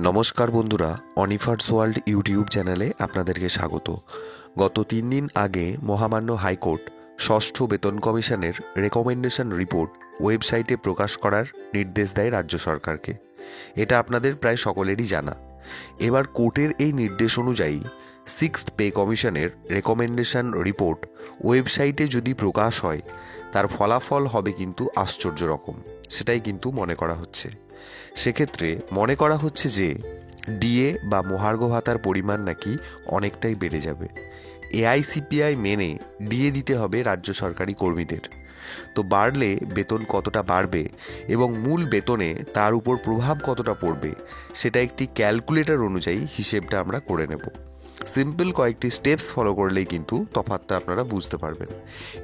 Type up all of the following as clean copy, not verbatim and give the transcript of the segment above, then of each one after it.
নমস্কার বন্ধুরা, অনিফার্স world YouTube চ্যানেলে আপনাদেরকে স্বাগত। গত 3 দিন আগে মহামান্য হাইকোর্ট ষষ্ঠ বেতন কমিশনের রেকমেন্ডেশন রিপোর্ট ওয়েবসাইটে প্রকাশ করার নির্দেশ দেয় রাজ্য সরকারকে। এটা আপনাদের প্রায় সকলেরই জানা। এবার কোর্টের এই নির্দেশ অনুযায়ী সিক্সথ পে কমিশনের রেকমেন্ডেশন রিপোর্ট ওয়েবসাইটে যদি প্রকাশ হয়, তার ফলাফল হবে কিন্তু আশ্চর্য রকম, সেটাই কিন্তু মনে করা হচ্ছে। সেক্ষেত্রে মনে করা হচ্ছে যে ডিএ বা মহার্ঘ ভাতার পরিমাণ নাকি অনেকটাই বেড়ে যাবে। এআইসিপিআই মেনে ডিএ দিতে হবে রাজ্য সরকারি কর্মীদের। তো বাড়লে বেতন কতটা বাড়বে এবং মূল বেতনে তার উপর প্রভাব কতটা পড়বে, সেটা একটি ক্যালকুলেটর অনুযায়ী হিসেবটা আমরা করে নেব। সিম্পল কয়েকটি স্টেপস ফলো করলেই কিন্তু তফাৎটা আপনারা বুঝতে পারবেন।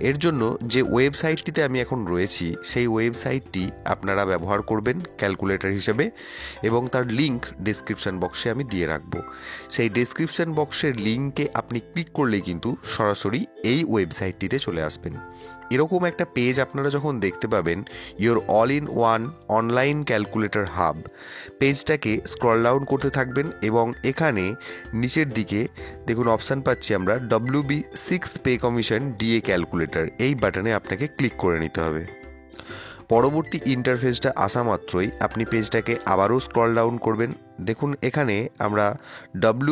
এর জন্য যে ওয়েবসাইটটিতে আমি এখন রয়েছি, সেই ওয়েবসাইটটি আপনারা ব্যবহার করবেন ক্যালকুলেটর হিসেবে, এবং তার লিঙ্ক ডেসক্রিপশন বক্সে আমি দিয়ে রাখবো। সেই ডেসক্রিপশন বক্সের লিঙ্কে আপনি ক্লিক করলেই কিন্তু সরাসরি এই ওয়েবসাইটটিতে চলে আসবেন। এরকম একটা পেজ আপনারা যখন দেখতে পাবেন, your all in one online calculator hub, পেজটাকে স্ক্রল ডাউন করতে থাকবেন এবং এখানে নিচের দিকে দেখুন অপশান পাচ্ছি আমরা WB sixth pay commission DA calculator, এই বাটনে আপনাকে ক্লিক করে নিতে হবে। পরবর্তী ইন্টারফেসটা আসা মাত্রই আপনি পেজটাকে আবারও স্ক্রল ডাউন করবেন। দেখুন এখানে আমরা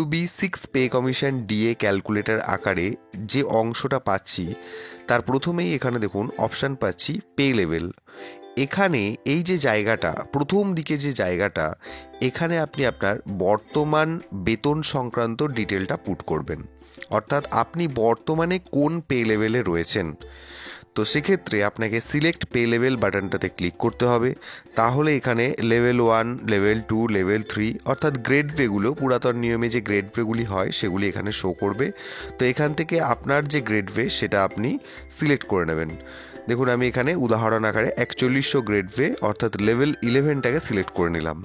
WB sixth pay commission DA calculator আকারে যে অংশটা পাচ্ছি, তার প্রথমেই এখানে দেখুন অপশান পাচ্ছি পে লেভেল। এখানে এই যে জায়গাটা, প্রথম দিকে যে জায়গাটা, এখানে আপনি আপনার বর্তমান বেতন সংক্রান্ত ডিটেলটা পুট করবেন, অর্থাৎ আপনি বর্তমানে কোন পে লেভেলে রয়েছেন। তো সেক্ষেত্রে আপনাকে সিলেক্ট পে লেভেল বাটনটাতে ক্লিক করতে হবে। তাহলে এখানে লেভেল 1, লেভেল 2, লেভেল 3 অর্থাৎ গ্রেড পেগুলো, পুরাতন নিয়মে যে গ্রেড পেগুলি হয় সেগুলি এখানে শো করবে। তো এখান থেকে আপনার যে গ্রেড পে সেটা আপনি সিলেক্ট করে নেবেন। দেখুন আমি এখানে উদাহরণ আকারে 4100 গ্রেড পে অর্থাৎ লেভেল 11টাকে সিলেক্ট করে নিলাম।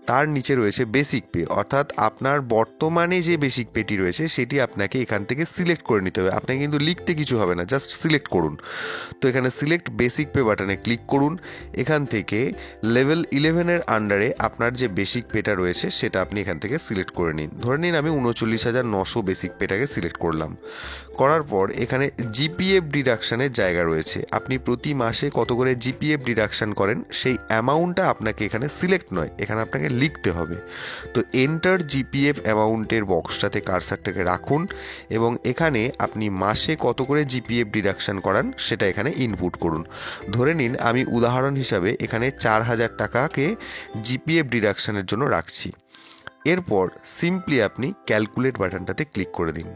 তার নিচে রয়েছে বেসিক পে, অর্থাৎ আপনার বর্তমানে যে বেসিক পেটি রয়েছে সেটি আপনাকে এখান থেকে সিলেক্ট করে নিতে হবে। আপনাকে কিন্তু লিখতে কিছু হবে না, জাস্ট সিলেক্ট করুন। তো এখানে সিলেক্ট বেসিক পে বাটনে ক্লিক করুন। এখান থেকে লেভেল 11-এর আন্ডারে আপনার যে বেসিক পেটা রয়েছে সেটা আপনি এখান থেকে সিলেক্ট করে নিন। ধরে নিন আমি 39,900 বেসিক পেটাকে সিলেক্ট করলাম। করার পর এখানে জিপিএফ ডিডাকশানের জায়গা রয়েছে। আপনি প্রতি মাসে কত করে জিপিএফ ডিডাকশান করেন সেই অ্যামাউন্টটা আপনাকে এখানে সিলেক্ট নয়, এখানে আপনাকে লিখতে হবে। তো এন্টার জিপিএফ অ্যামাউন্টের বক্সটাতে কারসারটাকে রাখুন এবং এখানে আপনি মাসে কত করে জিপিএফ ডিডাকশান করান সেটা এখানে ইনপুট করুন। ধরে নিন আমি উদাহরণ হিসাবে এখানে 4,000 টাকাকে জিপিএফ ডিডাকশানের জন্য রাখছি। এরপর সিম্পলি আপনি ক্যালকুলেট বাটনটাতে ক্লিক করে দিন।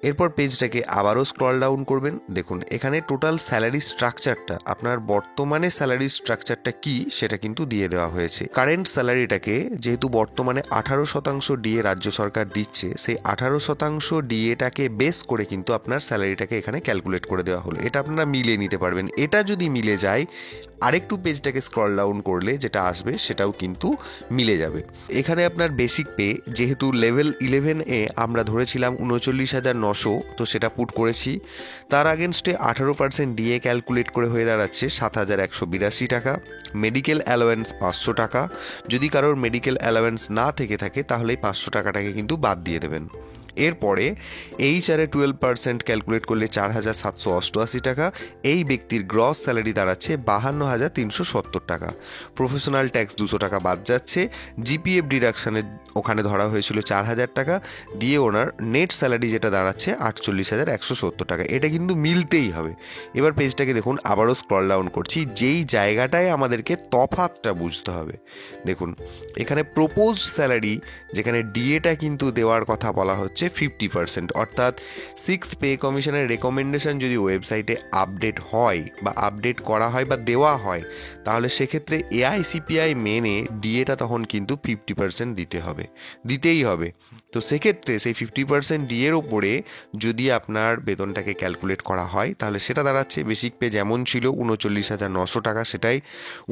এরপর পেজটাকে আবারও স্ক্রল ডাউন করবেন। দেখুন এখানে টোটাল স্যালারি স্ট্রাকচারটা, আপনার বর্তমানে স্যালারি স্ট্রাকচারটা কি সেটা কিন্তু দিয়ে দেওয়া হয়েছে। কারেন্ট স্যালারিটাকে যেহেতু বর্তমানে 18% ডিএ রাজ্য সরকার দিচ্ছে, সেই 18% ডিএটাকে বেস করে কিন্তু আপনার স্যালারিটাকে এখানে ক্যালকুলেট করে দেওয়া হলো। এটা আপনারা মিলিয়ে নিতে পারবেন। এটা যদি মিলে যায়, আরেকটু পেজটাকে স্ক্রল ডাউন করলে যেটা আসবে সেটাও কিন্তু মিলে যাবে। এখানে আপনার বেসিক পে যেহেতু লেভেল 11-এ আমরা ধরেছিলাম 39,900, তো সেটা পুট করেছি। তার আগেনস্টে 18% ডিএ ক্যালকুলেট করে হয়ে দাঁড়াচ্ছে 7,182 টাকা। মেডিকেল অ্যালাওয়েন্স 500 টাকা। যদি কারোর মেডিকেল অ্যালাওয়েন্স না থেকে থাকে তাহলে এই 500 টাকাটাকে কিন্তু বাদ দিয়ে দেবেন। এরপরে এইচআরে 12% ক্যালকুলেট করলে 4,788 টাকা। এই ব্যক্তির গ্রস স্যালারি দাঁড়াচ্ছে 52,370 টাকা। প্রফেশনাল ট্যাক্স 200 টাকা বাদ যাচ্ছে। জিপিএফ ডিডাকশানে ওখানে ধরা হয়েছিল 4,000 টাকা, দিয়ে ওনার নেট স্যালারি যেটা দাঁড়াচ্ছে 48,170 টাকা। এটা কিন্তু মিলতেই হবে। এবার পেজটাকে দেখুন আবারও স্ক্রল ডাউন করছি, যেই জায়গাটায় আমাদেরকে তফাৎটা বুঝতে হবে। দেখুন এখানে প্রপোজ স্যালারি, যেখানে ডিএটা কিন্তু দেওয়ার কথা বলা হচ্ছে 50%, অর্থাৎ সিক্সথ পে কমিশনের রেকমেন্ডেশন যদি ওয়েবসাইটে আপডেট হয় বা আপডেট করা হয় বা দেওয়া হয়, তাহলে সেক্ষেত্রে এআইসিপিআই মেনে ডিএটা তখন কিন্তু 50% দিতেই হবে। তো সেক্ষেত্রে সেই 50% ডিএর ওপরে যদি আপনার বেতনটাকে ক্যালকুলেট করা হয়, তাহলে সেটা দাঁড়াচ্ছে বেসিক পে যেমন ছিল 39,900 টাকা, সেটাই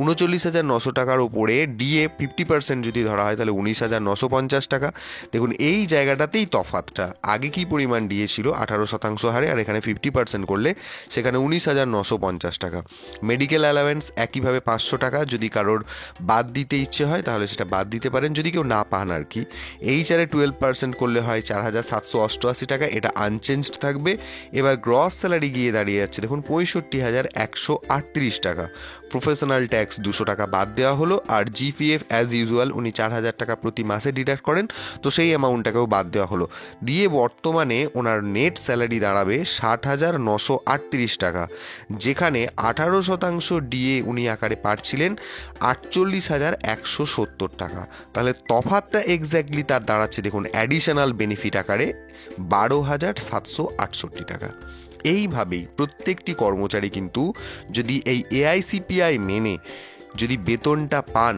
39,900 টাকার ওপরে ডিএ 50% যদি ধরা হয় তাহলে 19,950 টাকা। দেখুন এই জায়গাটাতেই তফাৎটা, আগে কি পরিমাণ ডিএ ছিল 18% হারে, আর এখানে 50% করলে সেখানে 19,950 টাকা। মেডিকেল অ্যালাওয়েন্স একইভাবে 500 টাকা। যদি কারোর বাদ দিতে ইচ্ছে হয় তাহলে সেটা বাদ দিতে পারেন, যদি কেউ না পান আর আর কি। HR-এ 12% করলে হয় 4,788 টাকা, এটা আনচেঞ্জড থাকবে। এবার গ্রস স্যালারি গিয়ে দাঁড়িয়ে যাচ্ছে দেখুন 65,138 টাকা। প্রফেশনাল ট্যাক্স 200 টাকা বাদ দেওয়া হলো, আর GPF অ্যাজ ইউজুয়াল উনি 4,000 টাকা প্রতি মাসে ডিডাক্ট করেন, তো সেই অ্যামাউন্টটাকেও বাদ দেওয়া হলো। দিয়ে বর্তমানে ওনার নেট স্যালারি দাঁড়াবে 60,938 টাকা, যেখানে 18% DA উনি আকারে পাচ্ছিলেন 48,170 টাকা। তাহলে তফাৎটা এক্স্যাক্টলি তার দাঁড়াচ্ছে দেখুন অ্যাডিশনাল বেনিফিট আকারে 12,768 টাকা। এইভাবেই প্রত্যেকটি কর্মচারী কিন্তু যদি এই AICPI মেনে যদি বেতনটা পান,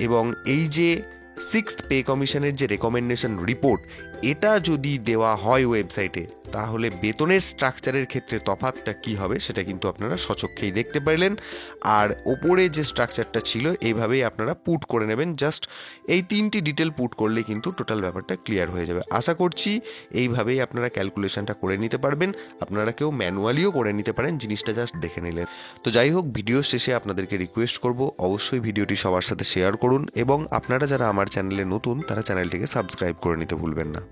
এবং এই যে 6th পে কমিশনের যে রেকমেন্ডেশন রিপোর্ট এটা যদি দেওয়া হয় ওয়েবসাইটে, তাহলে বেতনের স্ট্রাকচারের ক্ষেত্রে তফাৎটা কী হবে সেটা কিন্তু আপনারা স্বচক্ষেই দেখতে পাইলেন। আর ওপরে যে স্ট্রাকচারটা ছিল এইভাবেই আপনারা পুট করে নেবেন, জাস্ট এই 3টি ডিটেল পুট করলে কিন্তু টোটাল ব্যাপারটা ক্লিয়ার হয়ে যাবে। আশা করছি এইভাবেই আপনারা ক্যালকুলেশনটা করে নিতে পারবেন। আপনারা কেউ ম্যানুয়ালিও করে নিতে পারেন, জিনিসটা জাস্ট দেখে নিলেন। তো যাই হোক, ভিডিওর শেষে আপনাদেরকে রিকোয়েস্ট করব অবশ্যই ভিডিওটি সবার সাথে শেয়ার করুন, এবং আপনারা যারা আমার চ্যানেলে নতুন তারা চ্যানেলটিকে সাবস্ক্রাইব করে নিতে ভুলবেন না।